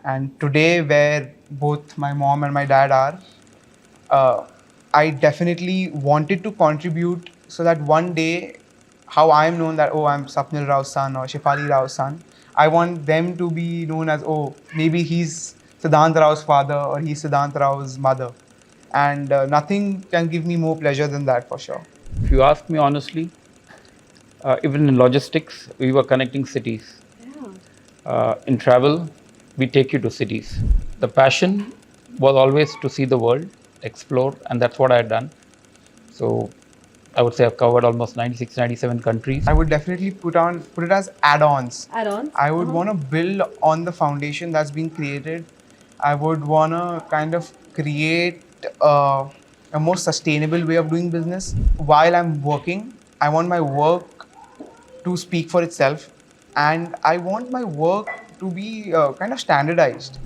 And today, where both my mom and my dad are, I definitely wanted to contribute so that one day, how I am known that, oh, I'm Sapneal Rao's son or Shefali Rao's son, I want them to be known as, oh, maybe he's Sidhant Rao's father or he's Sidhant Rao's mother. And nothing can give me more pleasure than that for sure. If you ask me honestly, even in logistics, we were connecting cities. In travel, we take you to cities. The passion was always to see the world, explore, and that's what I had done. So I would say I've covered almost 96, 97 countries. I would definitely put it as add-ons. Add-ons? I would want to build on the foundation that's been created. I would want to kind of create a more sustainable way of doing business. While I'm working, I want my work to speak for itself, and I want my work to be kind of standardized.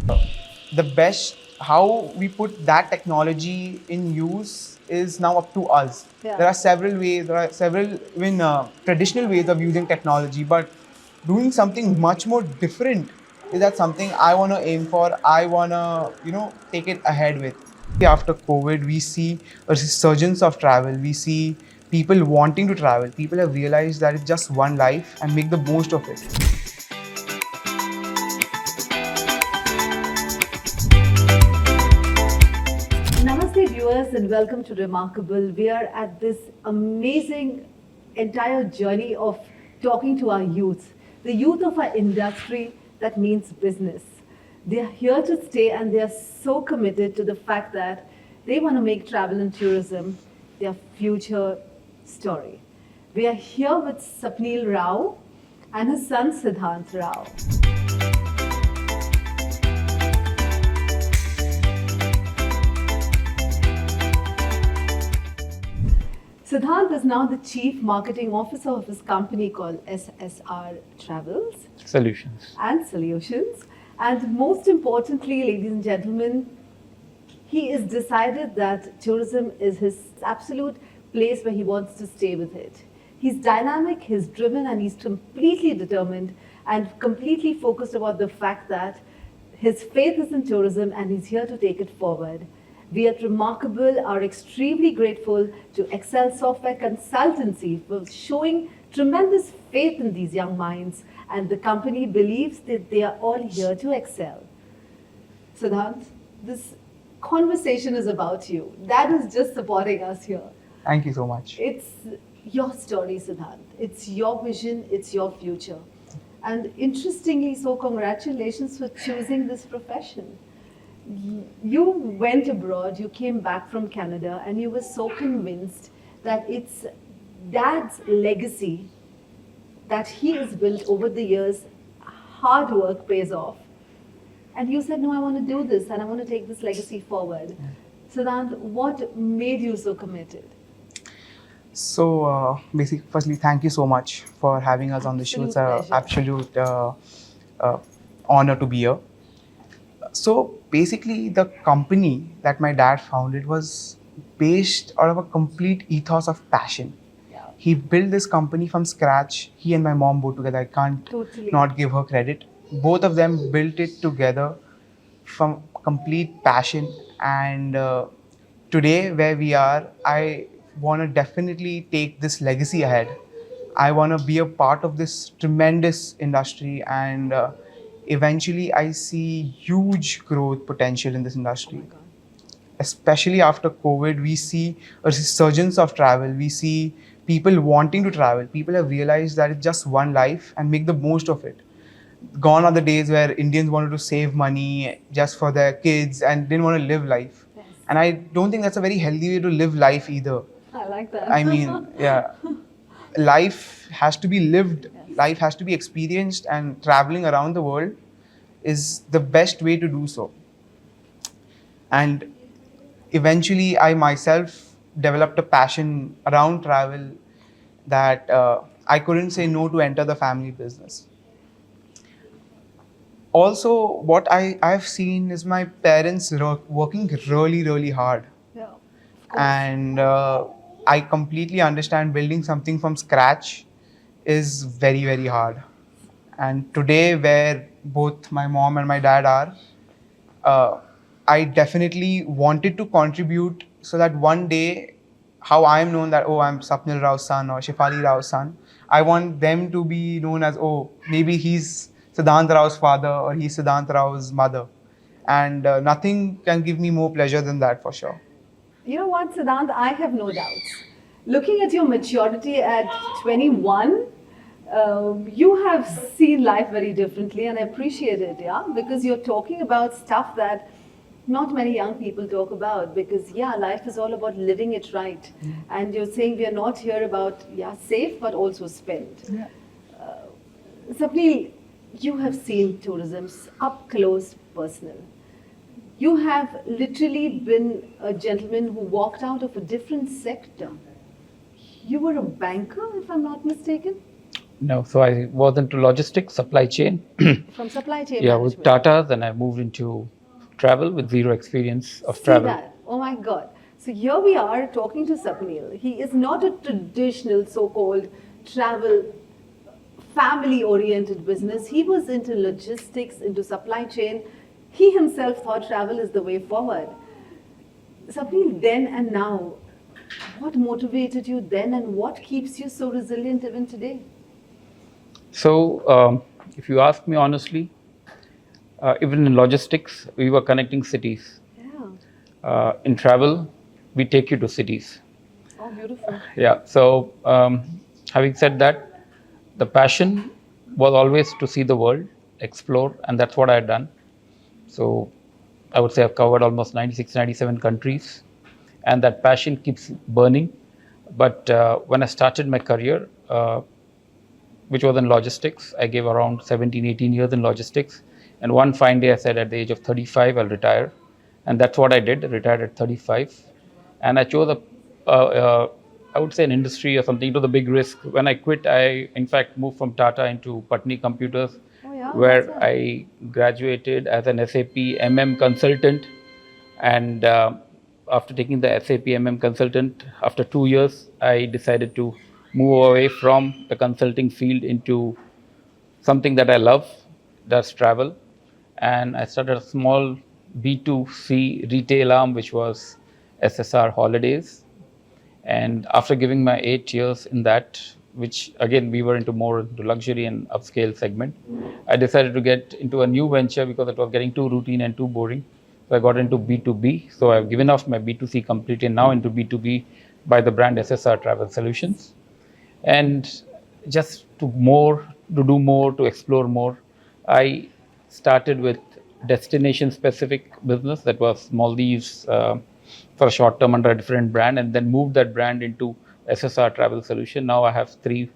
The best, how we put that technology in use is now up to us. Yeah. There are several even traditional ways of using technology, but doing something much more different is that something I want to aim for. I want to, take it ahead with. After COVID, we see a resurgence of travel. We see people wanting to travel. People have realized that it's just one life and make the most of it. Namaste viewers and welcome to Reemarkabl. We are at this amazing entire journey of talking to our youth, the youth of our industry, that means business. They are here to stay and they are so committed to the fact that they want to make travel and tourism their future story. We are here with Sapneal Rao and his son Sidhant Rao. Sidhant is now the Chief Marketing Officer of his company called SSR Travels Solutions. and Solutions. And most importantly, ladies and gentlemen, he has decided that tourism is his absolute place where he wants to stay with it. He's dynamic, he's driven, and he's completely determined and completely focused about the fact that his faith is in tourism and he's here to take it forward. We at Reemarkabl are extremely grateful to Excel Software Consultancy for showing tremendous faith in these young minds, and the company believes that they are all here to excel. Sidhant, this conversation is about you. That is just supporting us here. Thank you so much. It's your story, Sidhant. It's your vision, it's your future. And interestingly, so congratulations for choosing this profession. You went abroad, you came back from Canada, and you were so convinced that it's dad's legacy that he has built over the years. Hard work pays off. And you said, no, I want to do this and I want to take this legacy forward. Sidhant, what made you so committed? So, basically, firstly, thank you so much for having us on the show. It's an absolute honor to be here. So, basically, the company that my dad founded was based out of a complete ethos of passion. Yeah. He built this company from scratch. He and my mom both together. I can't not give her credit. Both of them built it together from complete passion. And today, where we are, I want to definitely take this legacy ahead. I want to be a part of this tremendous industry, and eventually I see huge growth potential in this industry. Especially after COVID, we see a resurgence of travel. We see people wanting to travel. People have realized that it's just one life and make the most of it. Gone are the days where Indians wanted to save money just for their kids and didn't want to live life. Yes. And I don't think that's a very healthy way to live life either. I like that. I mean, yeah, life has to be lived, life has to be experienced, and traveling around the world is the best way to do so. And eventually, I myself developed a passion around travel that I couldn't say no to enter the family business. Also, what I've seen is my parents working really, really hard. Yeah, of course. And I completely understand building something from scratch is very, very hard. And today, where both my mom and my dad are, uh, I definitely wanted to contribute so that one day, how I am known that, oh, I'm Sapneal Rao's son or Shefali Rao's son, I want them to be known as, oh, maybe he's Sidhant Rao's father or he's Sidhant Rao's mother. And nothing can give me more pleasure than that for sure. You know what, Siddhant? I have no doubts. Looking at your maturity at 21, you have seen life very differently, and I appreciate it, yeah, because you're talking about stuff that not many young people talk about. Because, yeah, life is all about living it right, and you're saying we are not here about, yeah, save but also spend. Yeah. Sapneal, you have seen tourism's up close, personal. You have literally been a gentleman who walked out of a different sector. You were a banker, if I'm not mistaken, No, so I was into logistics, supply chain. from supply chain Yeah, with management. Tata. Then I moved into travel with zero experience of See travel. that? Oh my God. So here we are talking to Sapneal. He is not a traditional so-called travel family-oriented business. He was into logistics, into supply chain. He himself thought travel is the way forward. Sapneal, then and now, what motivated you then and what keeps you so resilient even today? So, if you ask me honestly, even in logistics, we were connecting cities. Yeah. In travel, we take you to cities. Oh, beautiful. Yeah. So, having said that, the passion was always to see the world, explore, and that's what I had done. So, I would say I've covered almost 96, 97 countries, and that passion keeps burning. But when I started my career, which was in logistics, I gave around 17, 18 years in logistics. And one fine day, I said at the age of 35, I'll retire. And that's what I did, retired at 35. And I chose I would say an industry or something. It was a big risk. When I quit, I in fact moved from Tata into Patni Computers, Oh, yeah, where that's I graduated as an SAP MM consultant. And after taking the SAP MM consultant, after 2 years, I decided to move away from the consulting field into something that I love, that's travel. And I started a small B2C retail arm, which was SSR Holidays. And after giving my 8 years in that, which again we were into more into luxury and upscale segment, I decided to get into a new venture because it was getting too routine and too boring. So I got into B2B. So I've given off my B2C completely and now into B2B by the brand SSR Travel Solutions. And just to do more, to explore more, I started with destination specific business that was Maldives for a short term under a different brand, and then moved that brand into SSR Travel Solution. Now I have two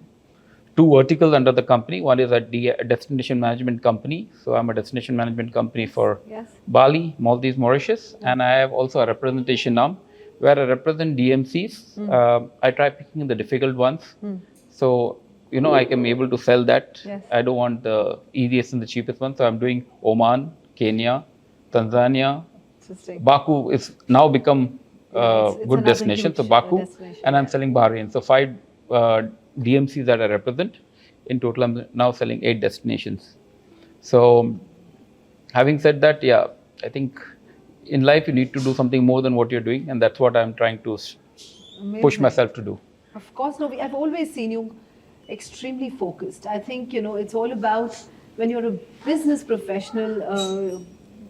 verticals under the company. One is a destination management company. So I'm a destination management company for Yes. Bali, Maldives, Mauritius, and I have also a representation arm where I represent DMCs. I try picking the difficult ones. So, I can be able to sell that. Yes. I don't want the easiest and the cheapest one. So I'm doing Oman, Kenya, Tanzania. Interesting. Baku is now become it's good another destination. So huge, Baku, destination, and I'm yeah. selling Bahrain. So 5 DMCs that I represent. In total, I'm now selling 8 destinations. So, having said that, yeah, I think in life you need to do something more than what you're doing, and that's what I'm trying to push Amazing. myself to do. Of course, no. I've always seen you extremely focused. I think it's all about when you're a business professional.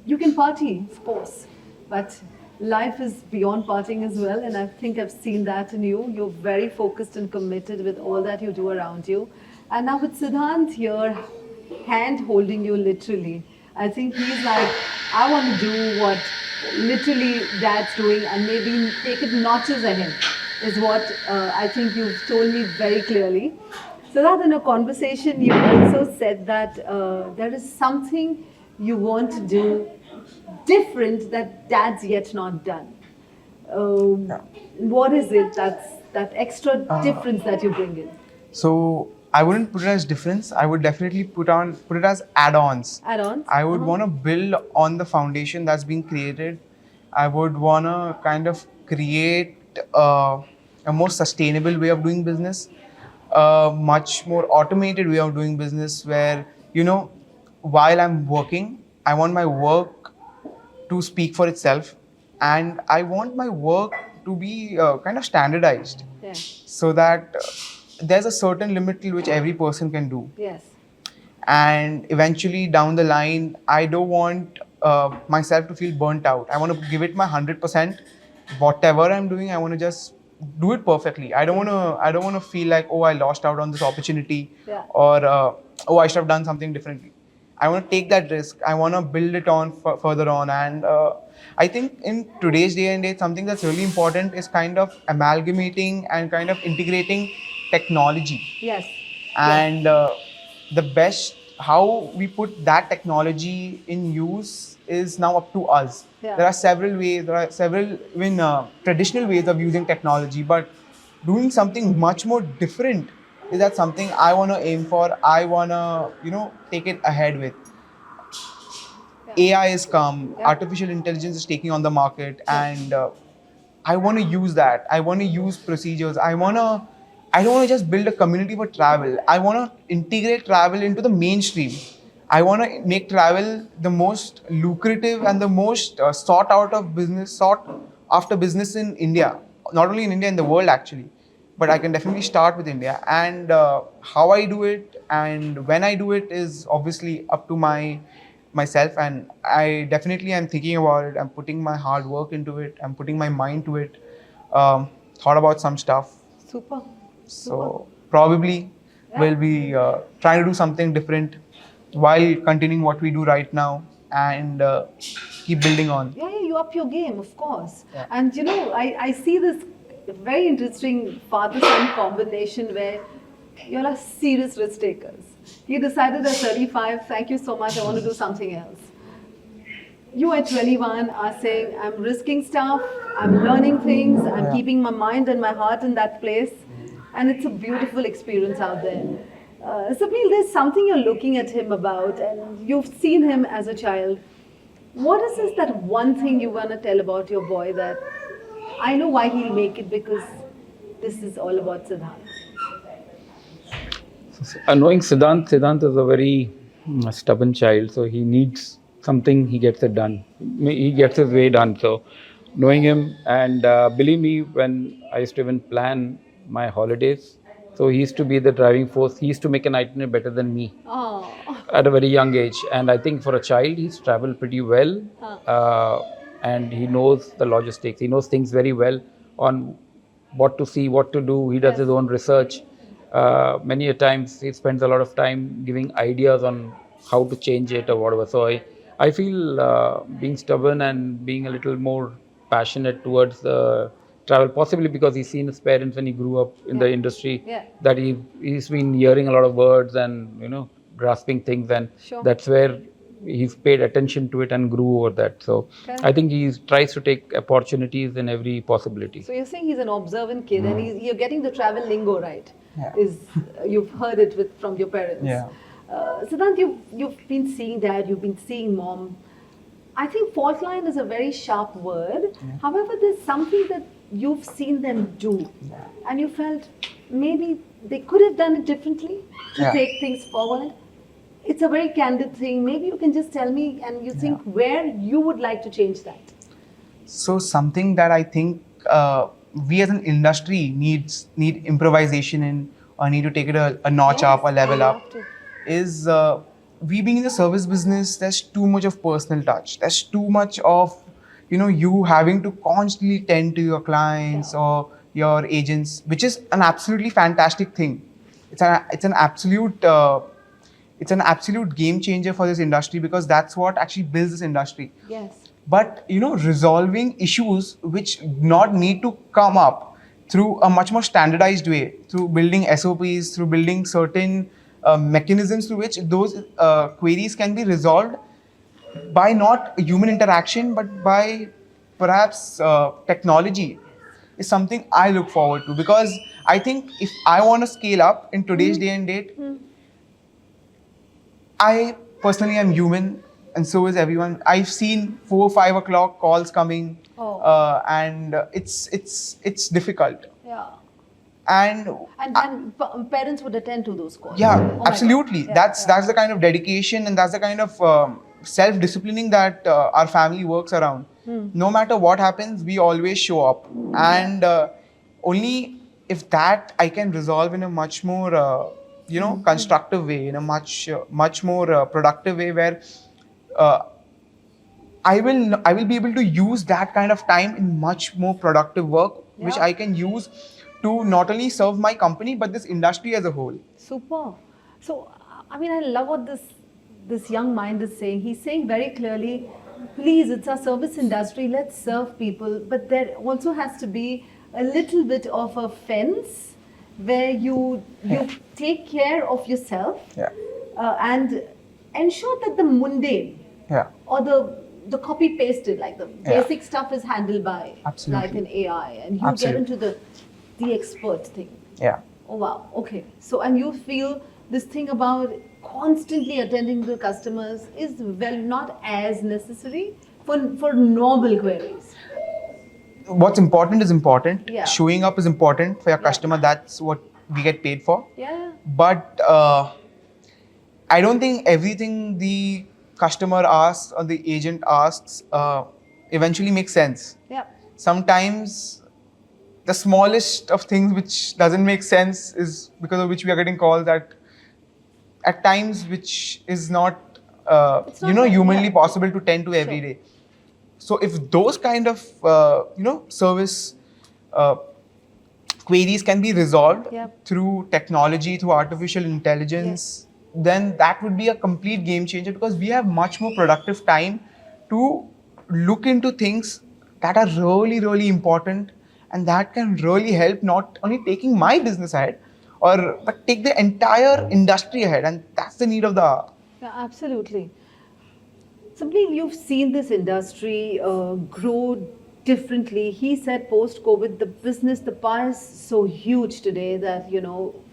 You can party, of course, but life is beyond partying as well. And I think I've seen that in you. You're very focused and committed with all that you do around you. And now with Sidhant here, hand holding you literally. I think he's like, I want to do what literally dad's doing and maybe take it notches ahead, is what I think you've told me very clearly. So that in a conversation, you also said that there is something you want to do different that dad's yet not done. What is it that's that extra difference that you bring in? So I wouldn't put it as difference. I would definitely put it as add-ons. Add-ons? I would want to build on the foundation that's being created. I would want to kind of create a more sustainable way of doing business, a much more automated way of doing business where, while I'm working, I want my work to speak for itself, and I want my work to be kind of standardized, Yeah. so that there's a certain limit till which every person can do. Yes. And eventually down the line, I don't want myself to feel burnt out. I want to give it my 100%. Whatever I'm doing, I want to just do it perfectly. I don't want to feel like, oh, I lost out on this opportunity, Yeah. or oh, I should have done something differently. I want to take that risk. I want to build it on further on. And I think in today's day and age, something that's really important is kind of amalgamating and kind of integrating technology. Yes. And the best, how we put that technology in use is now up to us. Yeah. There are several ways, there are several even traditional ways of using technology, but doing something much more different is that something I want to aim for. I want to, take it ahead with. AI has come, Yeah. artificial intelligence is taking on the market, and I want to use that. I want to use procedures. I don't want to just build a community for travel. I want to integrate travel into the mainstream. I want to make travel the most lucrative and the most sought after business in India. Not only in India, in the world actually. But I can definitely start with India. And how I do it and when I do it is obviously up to myself, and I definitely am thinking about it. I'm putting my hard work into it. I'm putting my mind to it. Thought about some stuff. Super. So probably we'll be trying to do something different while continuing what we do right now, and keep building on. Yeah, yeah, you up your game, of course. Yeah. And I see this very interesting father-son combination where you're a serious risk takers. You decided at 35, thank you so much, I want to do something else. You at 21 are saying, I'm risking stuff, I'm learning things, I'm Yeah. keeping my mind and my heart in that place. And it's a beautiful experience out there. Sapneal, there's something you're looking at him about, and you've seen him as a child. What is this that one thing you want to tell about your boy that I know why he'll make it, because this is all about Sidhant? Knowing Sidhant is a very stubborn child, so he needs something, he gets it done. He gets his way done. So, knowing him, and believe me, when I used to even plan my holidays, so he used to be the driving force. He used to make an itinerary better than me Oh, at a very young age. And I think for a child, he's traveled pretty well, and he knows the logistics. He knows things very well on what to see, what to do. He does Yes. his own research. Many a times he spends a lot of time giving ideas on how to change it or whatever. So I feel being stubborn and being a little more passionate towards travel, possibly because he's seen his parents when he grew up in the Yeah. industry, Yeah. that he's been hearing a lot of words and grasping things, and Sure. that's where he's paid attention to it and grew over that. So Correct. I think he tries to take opportunities in every possibility. so you're saying he's an observant kid, and you're getting the travel lingo right. Yeah. You've heard it from your parents. Yeah. Siddhant, you've been seeing dad, you've been seeing mom. I think fault line is a very sharp word. However, there's something that you've seen them do, and you felt maybe they could have done it differently to Yeah. take things forward. It's a very candid thing. Maybe you can just tell me, and you think where you would like to change that. So something that I think we as an industry need improvisation in, or need to take it a notch Yes, up, a level I up, love to. is we being in the service business. There's too much of personal touch. There's too much of you having to constantly tend to your clients or your agents, which is an absolutely fantastic thing. It's an absolute game changer for this industry, because that's what actually builds this industry. Yes. But resolving issues which not need to come up through a much more standardized way, through building SOPs, through building certain mechanisms through which those queries can be resolved by not human interaction but by perhaps technology, is something I look forward to. Because I think if I want to scale up in today's day and date, I personally am human, and so is everyone. I've seen 4-5 o'clock calls coming, Oh. and it's difficult. Yeah. And Parents would attend to those calls. yeah, Oh my absolutely. God. Yeah, that's yeah. the kind of dedication and that's the kind of self-disciplining that our family works around. No matter what happens, we always show up, and only if that I can resolve in a much more constructive way, in a much more productive way, where uh, I will be able to use that kind of time in much more productive work, which Yeah. I can use to not only serve my company but this industry as a whole. Super. So, I mean, I love what this young mind is saying. He's saying very clearly, please, it's our service industry. Let's serve people, but there also has to be a little bit of a fence where you take care of yourself Yeah. and ensure that the mundane Yeah. or the copy pasted, like the Yeah. basic stuff is handled by Absolutely. like an AI, and you Absolutely. get into the expert thing. Yeah. Oh wow, okay. So, and you feel this thing about constantly attending the customers is well not as necessary for normal queries. What's important is important. Yeah. Showing up is important for your Yeah. customer. That's what we get paid for. Yeah. But I don't think everything the customer asks or the agent asks eventually makes sense. Yeah. Sometimes the smallest of things which doesn't make sense is because of which we are getting calls at times which is not It's not right, humanly yeah. possible to tend to every Sure. day. So if those kind of service uh, queries can be resolved Yep. through technology, through artificial intelligence, then that would be a complete game changer, because we have much more productive time to look into things that are really, really important, and that can really help not only taking my business ahead, but take the entire industry ahead, and that's the need of the hour. Yeah, absolutely. Sapneal, you've seen this industry grow differently. He said post-COVID, the pie is so huge today that,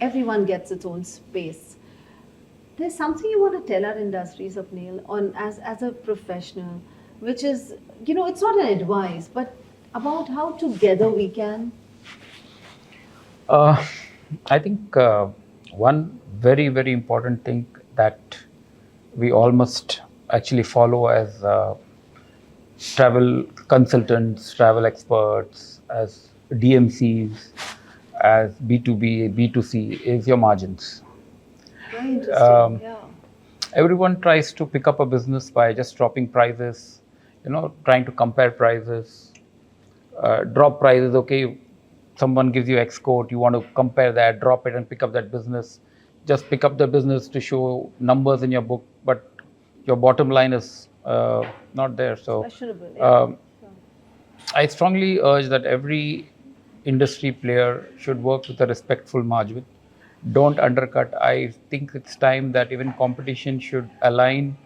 everyone gets its own space. There's something you want to tell our industry, Sapneal, on as a professional, which is, it's not an advice, but about how together we can. I think one very, very important thing that we all must actually follow as travel consultants, travel experts, as DMCs, as B2B, B2C is your margins. Very interesting. Yeah. Everyone tries to pick up a business by just dropping prices, trying to compare prices, drop prices. Okay, someone gives you X quote, you want to compare that, drop it and pick up that business. Just pick up the business to show numbers in your book, but your bottom line is not there. So Questionable. Yeah. I strongly urge that every industry player should work with a respectful margin. Don't undercut. I think it's time that even competition should align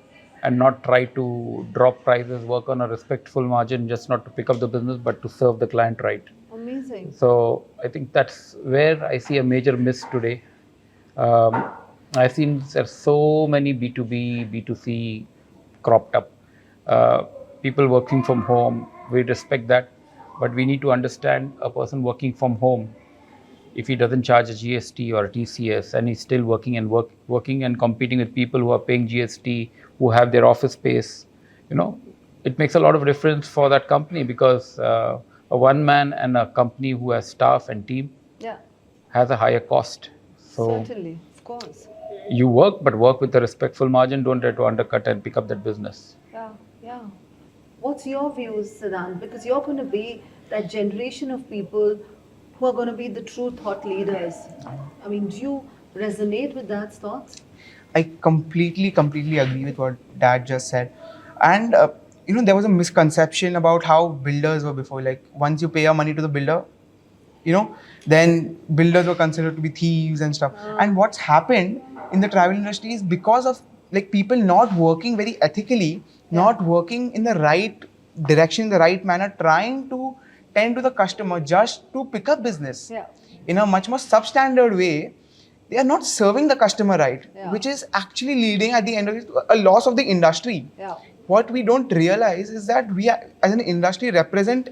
and not try to drop prices, work on a respectful margin, just not to pick up the business, but to serve the client right. Amazing. So I think that's where I see a major miss today. I've seen there's so many B2B, B2C cropped up. People working from home, we respect that, but we need to understand a person working from home, if he doesn't charge a GST or a TCS and he's still working and competing with people who are paying GST, who have their office space, it makes a lot of difference for that company, because a one man and a company who has staff and team Yeah. has a higher cost. So Certainly. Of course. you work, but work with a respectful margin. Don't try to undercut and pick up that business. Yeah, yeah. What's your views, Sidhant? Because you're going to be that generation of people who are going to be the true thought leaders. I mean, do you resonate with that thoughts? I completely agree with what Dad just said. And, there was a misconception about how builders were before. Like, once you pay your money to the builder, then builders were considered to be thieves and stuff. And what's happened in the travel industry is because of people not working very ethically, not working in the right direction, in the right manner, trying to tend to the customer just to pick up business in a much more substandard way. They are not serving the customer right, which is actually leading at the end of it to a loss of the industry. What we don't realize is that we are, as an industry, represent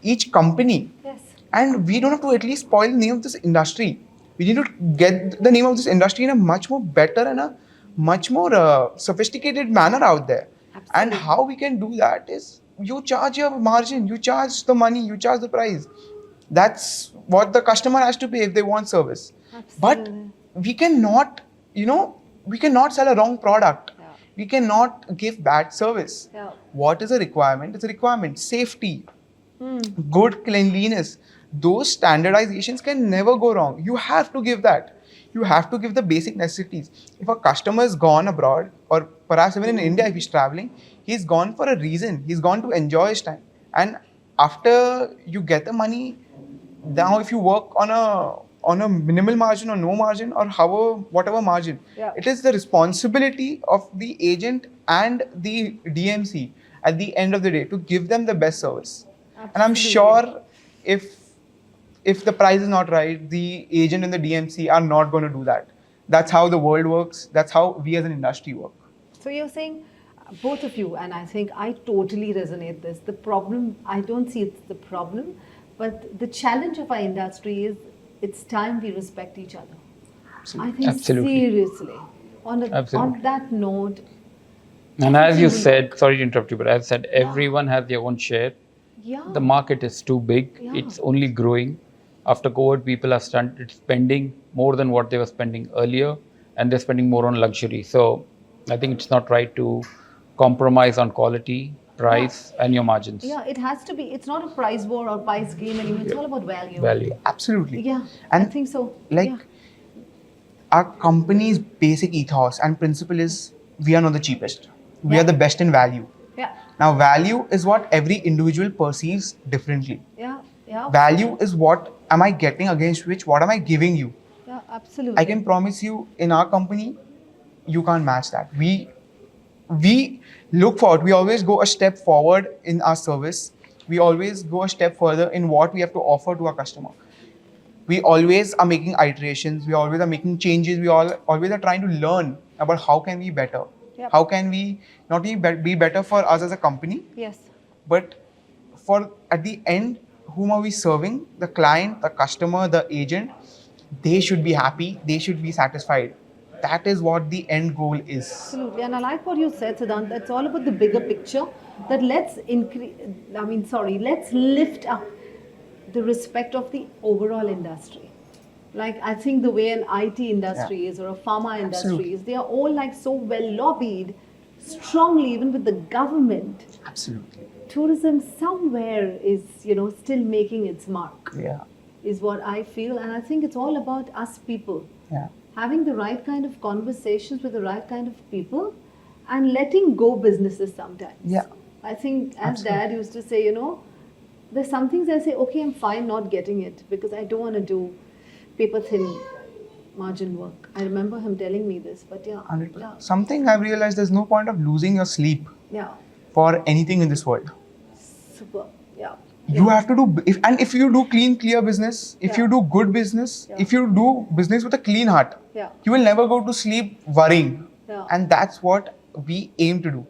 each company. Yes. And we don't have to at least spoil the name of this industry. We need to get the name of this industry in a much more better and a much more sophisticated manner out there. And Absolutely. how we can do that is you charge your margin, you charge the money, you charge the price. That's what the customer has to pay if they want service. But Absolutely. we cannot, we cannot sell a wrong product. Yeah. We cannot give bad service. Yeah. What is a requirement? It's a requirement. Safety, Hmm. good cleanliness, those standardizations can never go wrong. You have to give that. You have to give the basic necessities. If a customer is gone abroad, or perhaps even in India, if he's traveling, he's gone for a reason. He's gone to enjoy his time. And after you get the money, now if you work on a minimal margin or no margin or however whatever margin, Yeah. it is the responsibility of the agent and the DMC at the end of the day to give them the best service. And I'm Absolutely. sure if the price is not right, the agent and the DMC are not going to do that. That's how the world works. That's how we as an industry work. So you're saying, both of you, and I think I totally resonate this. The problem, I don't see it's the problem, but the challenge of our industry is it's time we respect each other. I think Absolutely. seriously. On Absolutely. that note, And as you everything said, sorry to interrupt you, but as I said, everyone has their own share. yeah. The market is too big. Yeah. It's only growing. After COVID, people are started spending more than what they were spending earlier, and they're spending more on luxury. So I think it's not right to compromise on quality, price, and your margins. Yeah, it has to be. It's not a price war or price game anymore. It's all about value. Value. Absolutely. Yeah, And I think so. like yeah. our company's basic ethos and principle is we are not the cheapest. We Yeah. are the best in value. Yeah, Now, value is what every individual perceives differently. yeah, yeah. Value is what am I getting against which, what am I giving you? Yeah, absolutely. I can promise you in our company, you can't match that. We look forward, we always go a step forward in our service. We always go a step further in what we have to offer to our customer. We always are making iterations, we always are making changes, we always are trying to learn about how can we better. Yep. How can we not only be better for us as a company, Yes. but for at the end, whom are we serving? The client, the customer, the agent. They should be happy, they should be satisfied. That is what the end goal is. Absolutely, and I like what you said, Sidhant. It's all about the bigger picture. That let's let's lift up the respect of the overall industry. Like I think the way an IT industry is or a pharma industry Absolutely. is, they are all like so well lobbied, strongly even with the government. Absolutely. Tourism somewhere is still making its mark. Yeah. Is what I feel, and I think it's all about us people. Yeah. Having the right kind of conversations with the right kind of people and letting go businesses sometimes. Yeah. I think as Absolutely. Dad used to say, there's some things I say, okay, I'm fine not getting it because I don't want to do paper thin margin work. I remember him telling me this, but yeah. 100%. Yeah. Something I've realized, there's no point of losing your sleep Yeah. for anything in this world. Super. Yeah. You have to do, if you do clean, clear business, if Yeah. you do good business, Yeah. if you do business with a clean heart, Yeah. you will never go to sleep worrying. Yeah. And that's what we aim to do.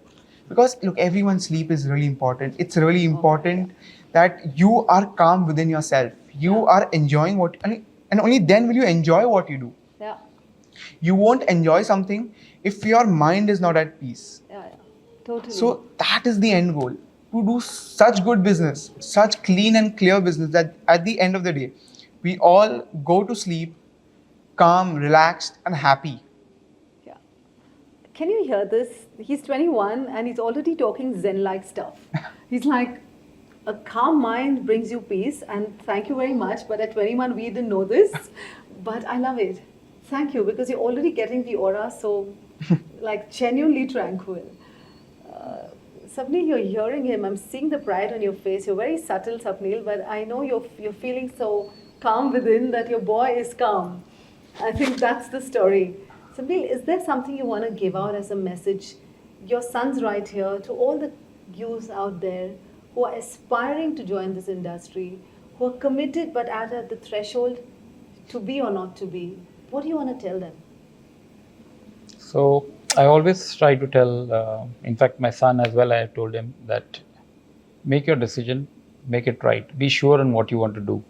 Because look, everyone's sleep is really important. It's really important that you are calm within yourself. You Yeah. are enjoying and only then will you enjoy what you do. Yeah. You won't enjoy something if your mind is not at peace. Yeah. Yeah. Totally. So that is the end goal. To do such good business, such clean and clear business that at the end of the day, we all go to sleep calm, relaxed, and happy. Yeah. Can you hear this? He's 21 and he's already talking Zen-like stuff. He's like, a calm mind brings you peace, and thank you very much. But at 21, we didn't know this, but I love it. Thank you, because you're already getting the aura so, like, genuinely tranquil. Sapneal, you're hearing him. I'm seeing the pride on your face. You're very subtle, Sapneal, but I know you're feeling so calm within that your boy is calm. I think that's the story. Sapneal, is there something you want to give out as a message? Your son's right here to all the youths out there who are aspiring to join this industry, who are committed but at the threshold to be or not to be. What do you want to tell them? So I always try to tell, in fact, my son as well, I have told him that make your decision, make it right. Be sure on what you want to do.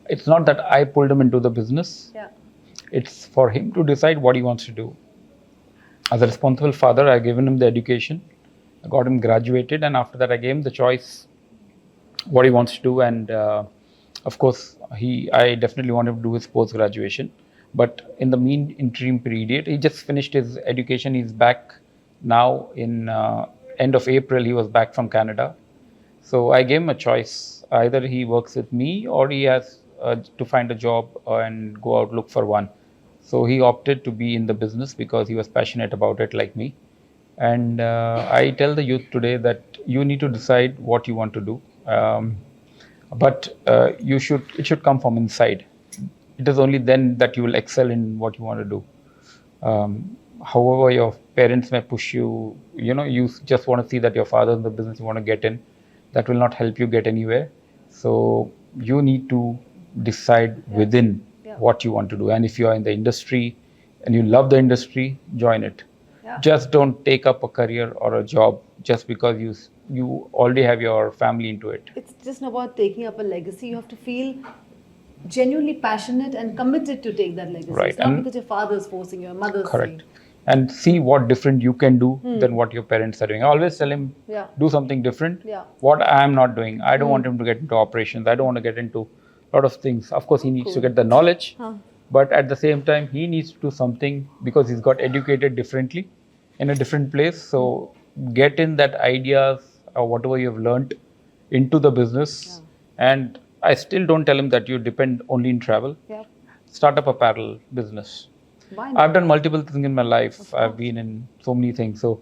It's not that I pulled him into the business. Yeah. It's for him to decide what he wants to do. As a responsible father, I given him the education, I got him graduated, and after that, I gave him the choice what he wants to do. And of course, I definitely want him to do his post graduation. But in the mean interim period, he just finished his education. He's back now in end of April. He was back from Canada. So I gave him a choice. Either he works with me or he has to find a job and go out look for one. So he opted to be in the business because he was passionate about it like me. And I tell the youth today that you need to decide what you want to do. But it should come from inside. It is only then that you will excel in what you want to do. However, your parents may push you, you just want to see that your father's in the business, you want to get in. That will not help you get anywhere. So you need to decide within what you want to do. And if you are in the industry and you love the industry, join it. Yeah. Just don't take up a career or a job just because you already have your family into it. It's just not about taking up a legacy. You have to feel genuinely passionate and committed to take that legacy. Right. It's not And because your father is forcing you, your mother's correct. saying. And see what different you can do than what your parents are doing. I always tell him, Yeah. do something different. Yeah. What I am not doing. I don't want him to get into operations. I don't want to get into a lot of things. Of course, he needs to get the knowledge. But at the same time, he needs to do something because he's got educated differently in a different place. So get in that ideas or whatever you have learned into the business. And I still don't tell him that you depend only in travel. Yeah. Start up a parallel business. Why not? I've done multiple things in my life. I've been in so many things. So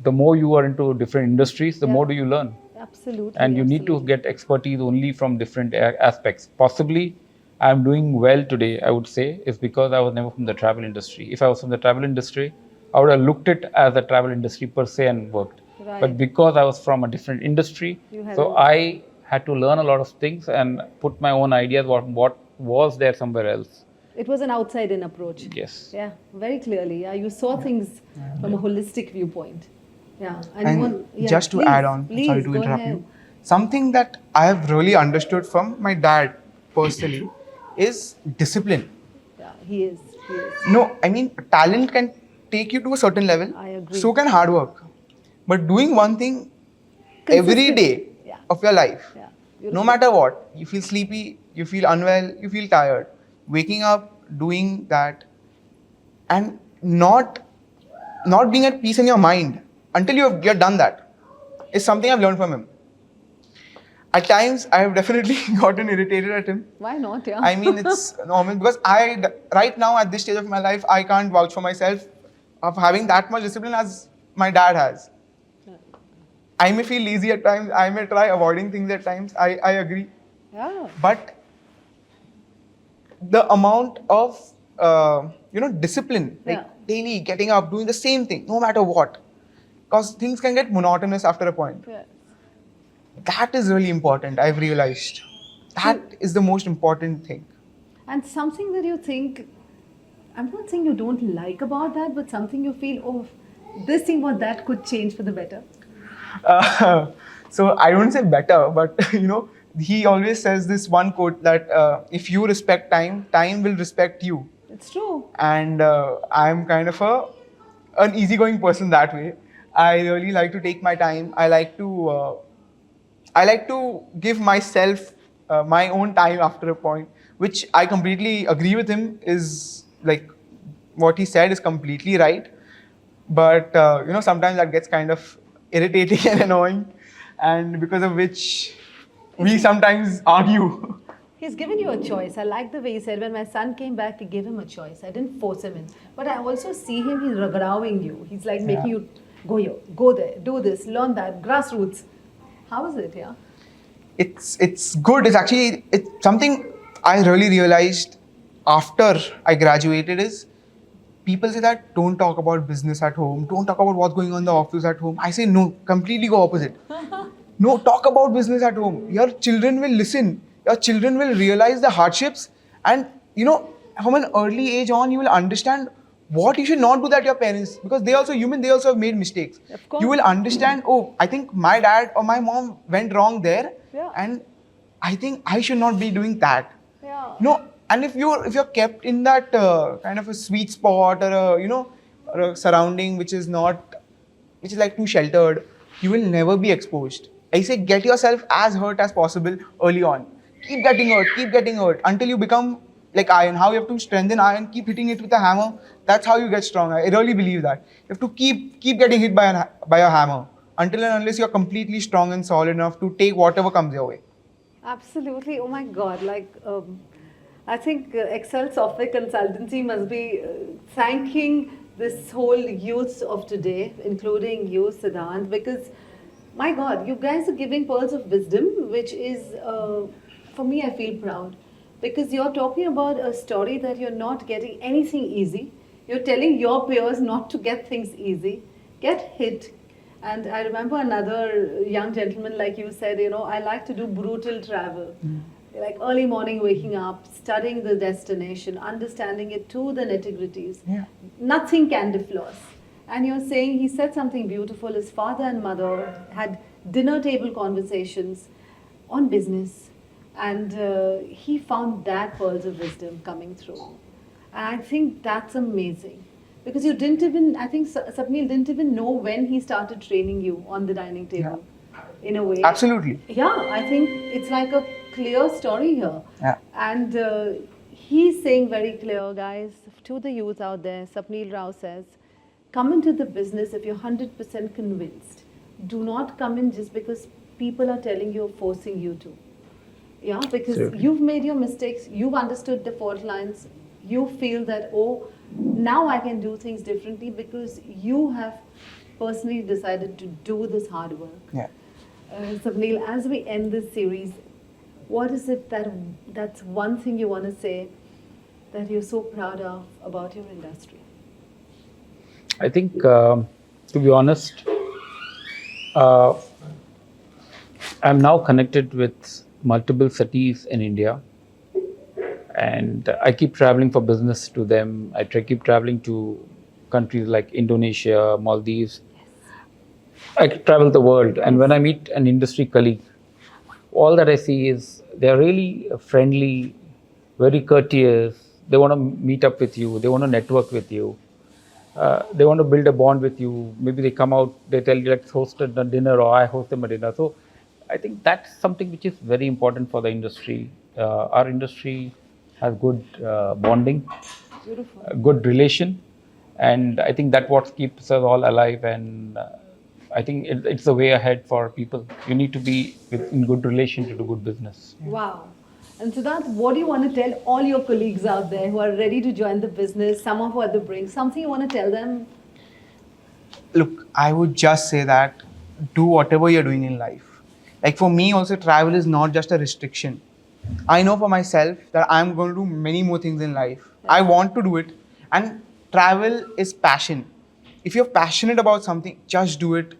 the more you are into different industries, the more do you learn. Absolutely. And you need to get expertise only from different aspects. Possibly, I'm doing well today, I would say, is because I was never from the travel industry. If I was from the travel industry, I would have looked it as a travel industry per se and worked. Right. But because I was from a different industry, so I had to learn a lot of things and put my own ideas what was there somewhere else. It was an outside-in approach. Yes. Yeah, very clearly. Yeah, you saw things from a holistic viewpoint. Yeah. And just to add on, sorry to interrupt you, something that I have really understood from my dad personally is discipline. Yeah, he is. No, I mean, talent can take you to a certain level. I agree. So can hard work. But doing one thing every day of your life, no matter what, you feel sleepy, you feel unwell, you feel tired, waking up, doing that, and not being at peace in your mind until you're done that is something I've learned from him. At times, I have definitely gotten irritated at him. Why not? Yeah. I mean, it's normal because right now at this stage of my life, I can't vouch for myself of having that much discipline as my dad has. I may feel lazy at times. I may try avoiding things at times. I agree. Yeah. But the amount of discipline, like daily getting up, doing the same thing, no matter what, because things can get monotonous after a point. Yes. That is really important. I've realized that is the most important thing. And something that you think, I'm not saying you don't like about that, but something you feel, oh, this thing or that could change for the better. So I don't say better, but he always says this one quote that if you respect time, time will respect you. It's true. And I'm kind of an easygoing person that way. I really like to take my time. I like to give myself my own time after a point, which I completely agree with him. Is like what he said is completely right. But sometimes that gets kind of irritating and annoying, and because of which we sometimes argue. He's given you a choice. I like the way he said, when my son came back, he gave him a choice. I didn't force him in. But I also see him, he's ragadawing you. He's like making you go here, go there, do this, learn that, grassroots. How is it, yeah? It's good. It's something I really realized after I graduated is people say that don't talk about business at home, don't talk about what's going on in the office at home. I say no, completely go opposite. No, talk about business at home. Your children will listen. Your children will realize the hardships, and from an early age on, you will understand what you should not do that to your parents, because they also human, they also have made mistakes. Of course. You will understand, oh, I think my dad or my mom went wrong there, and I think I should not be doing that. Yeah. And if you're kept in that kind of a sweet spot, or or a surrounding which is like too sheltered, you will never be exposed. I say get yourself as hurt as possible early on. Keep getting hurt until you become like iron. How you have to strengthen iron, keep hitting it with a hammer. That's how you get strong. I really believe that. You have to keep getting hit by a hammer until and unless you're completely strong and solid enough to take whatever comes your way. Absolutely. Oh my God. I think Excel Software Consultancy must be thanking this whole youth of today, including you, Sidhant, because my God, you guys are giving pearls of wisdom, which is, for me, I feel proud. Because you're talking about a story that you're not getting anything easy. You're telling your peers not to get things easy, get hit. And I remember another young gentleman, like you said, I like to do brutal travel. Like early morning waking up, studying the destination, understanding it to the nitty-gritties. Yeah. Nothing can defloss. And you're saying he said something beautiful. His father and mother had dinner table conversations on business, and he found that pearls of wisdom coming through. And I think that's amazing. Because you didn't even, I think Sapneal didn't even know when he started training you on the dining table, in a way. Absolutely. Yeah, I think it's like a clear story here. Yeah. And he's saying very clear, guys, to the youth out there, Sapneal Rao says, come into the business if you're 100% convinced. Do not come in just because people are telling you or forcing you to. Yeah, because Absolutely. you've made your mistakes, you've understood the fault lines, you feel that, oh, now I can do things differently because you have personally decided to do this hard work. Yeah. Sapneal, as we end this series, what is it that's one thing you want to say that you're so proud of about your industry? I think, to be honest, uh, I'm now connected with multiple cities in India, and I keep traveling for business to them. Keep traveling to countries like Indonesia, Maldives. I travel the world, and when I meet an industry colleague, all that I see is they're really friendly, very courteous. They want to meet up with you. They want to network with you. They want to build a bond with you. Maybe they come out, they tell you, let's host a dinner, or I host them a dinner. So I think that's something which is very important for the industry. Our industry has good bonding, Beautiful. good relation, and I think that's what keeps us all alive. And I think it's the way ahead for people. You need to be in good relation to do good business. Wow. And Siddharth, what do you want to tell all your colleagues out there who are ready to join the business, some of who are at the brink, something you want to tell them? Look, I would just say that do whatever you're doing in life. Like for me, also, travel is not just a restriction. I know for myself that I'm going to do many more things in life. I want to do it. And travel is passion. If you're passionate about something, just do it.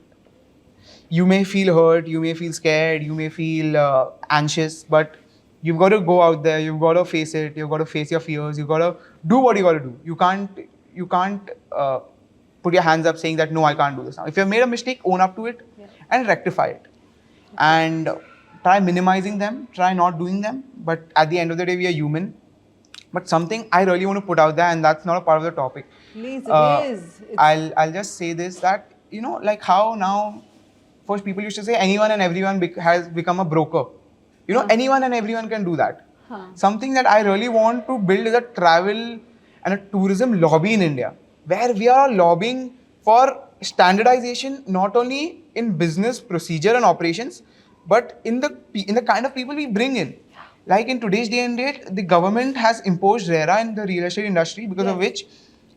You may feel hurt, you may feel scared, you may feel anxious, but you've got to go out there, you've got to face it, you've got to face your fears, you've got to do what you got to do. You can't put your hands up saying that no, I can't do this now. If you've made a mistake, own up to it and rectify it. And try minimizing them, try not doing them. But at the end of the day, we are human. But something I really want to put out there, and that's not a part of the topic. Please, it is. I'll just say this, that like how now first people used to say anyone and everyone has become a broker. Anyone and everyone can do that. Something that I really want to build is a travel and a tourism lobby in India, where we are lobbying for standardization, not only in business procedure and operations, but in the kind of people we bring in. Like in today's day and date, the government has imposed RERA in the real estate industry, because of which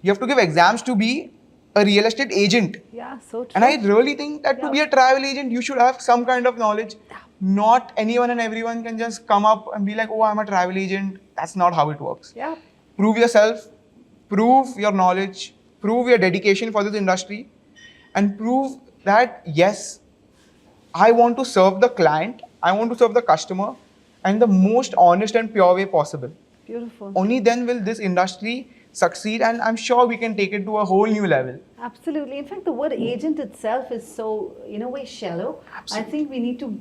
you have to give exams to be a real estate agent. Yeah, so true. And I really think that to be a travel agent, you should have some kind of knowledge. Not anyone and everyone can just come up and be like, oh, I'm a travel agent. That's not how it works. Yeah. Prove yourself, prove your knowledge, prove your dedication for this industry, and prove that, yes, I want to serve the client, I want to serve the customer in the most honest and pure way possible. Beautiful. Only then will this industry succeed, and I'm sure we can take it to a whole new level. Absolutely. In fact, the word agent itself is so, in a way, shallow. I think we need to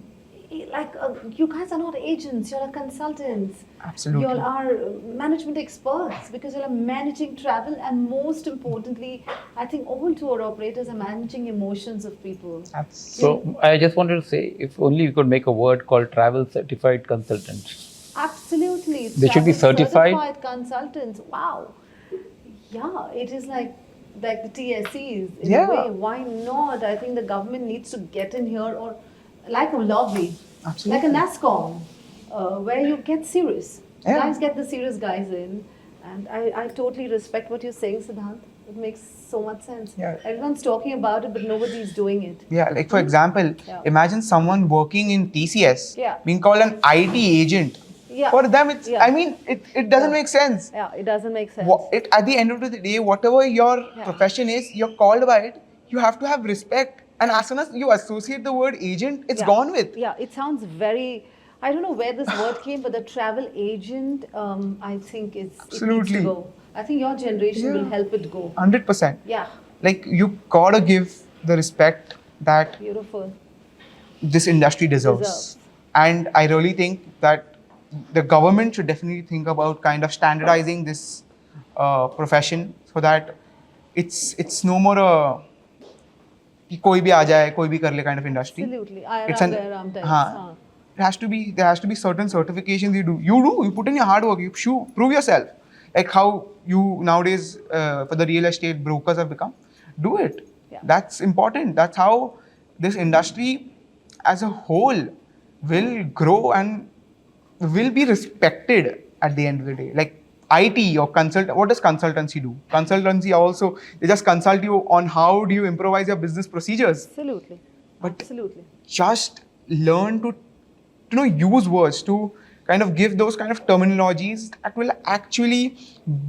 like you guys are not agents, you're consultants. Absolutely. You all are management experts because you're managing travel, and most importantly, I think all tour operators are managing emotions of people. So I just wanted to say, if only we could make a word called travel certified consultants. Absolutely. They should be Travel certified. consultants. Wow. Yeah, it is like the TSCs in Yeah. a way. Why not? I think the government needs to get in here, or like a lobby, Absolutely. like a NASCOM, where you get serious. Yeah. Guys get the serious guys in. And I totally respect what you're saying, Sidhant. It makes so much sense. Yeah. Everyone's talking about it, but nobody's doing it. Yeah, like for example, Yeah. imagine someone working in TCS Yeah. being called an IT agent. Yeah. For them, it's, Yeah. I mean, it doesn't make sense. Yeah, it doesn't make sense. At the end of the day, whatever your Yeah. profession is, you're called by it, you have to have respect. And as soon as you associate the word agent, it's Yeah. gone with. Yeah, it sounds very. I don't know where this word came, but the travel agent, I think it needs Absolutely. to go. I think your generation will Yeah. help it go. 100%. Yeah, Like, you gotta give the respect that beautiful. this industry deserves. And I really think that the government should definitely think about kind of standardizing this profession so that it's no more a कि कोई भी आ जाए कोई भी कर ले kind of industry. Absolutely. It's an Aaram types. हाँ. There has to be certain certifications you put in your hard work, prove yourself, like how you nowadays for the real estate brokers have become. Do it. Yeah. That's important. That's how this industry as a whole will grow and will be respected at the end of the day. Like IT or what does consultancy do? Consultancy also, they just consult you on how do you improvise your business procedures. Absolutely. But Absolutely. just learn to use words, to kind of give those kind of terminologies that will actually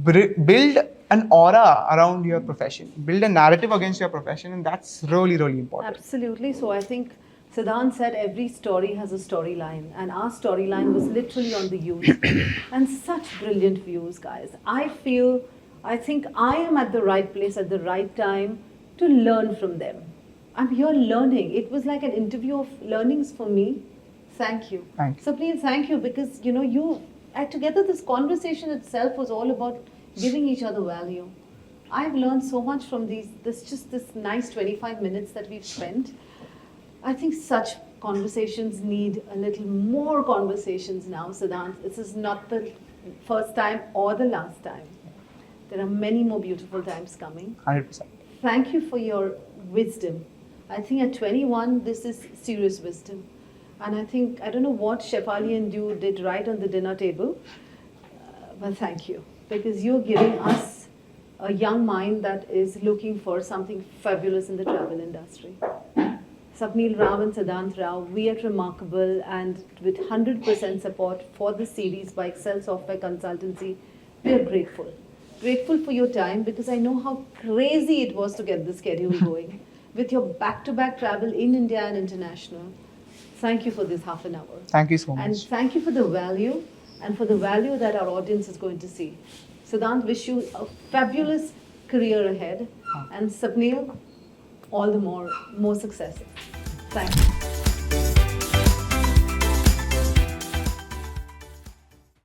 build an aura around your profession, build a narrative against your profession, and that's really, really important. Absolutely. So I think Sidhant said every story has a storyline, and our storyline was literally on the youth. And such brilliant views, guys. I think I am at the right place at the right time to learn from them. I'm here learning. It was like an interview of learnings for me. Thank you. Thank you. So please, thank you, because you together this conversation itself was all about giving each other value. I've learned so much from this nice 25 minutes that we've spent. I think such conversations need a little more conversations now, Sidhant. This is not the first time or the last time. There are many more beautiful times coming. 100%. Thank you for your wisdom. I think at 21, this is serious wisdom. And I think, I don't know what Shefali and you did right on the dinner table, but thank you. Because you're giving us a young mind that is looking for something fabulous in the travel industry. Sapneal Rao and Sidhant Rao, we at Reemarkabl, and with 100% support for this series by Excel Software Consultancy, we are grateful. Grateful for your time, because I know how crazy it was to get the schedule going. With your back-to-back travel in India and international. Thank you for this half an hour. Thank you so much. And thank you for the value, and for the value that our audience is going to see. Sidhant, wish you a fabulous career ahead. And Sapneal, all the more success. Thank you.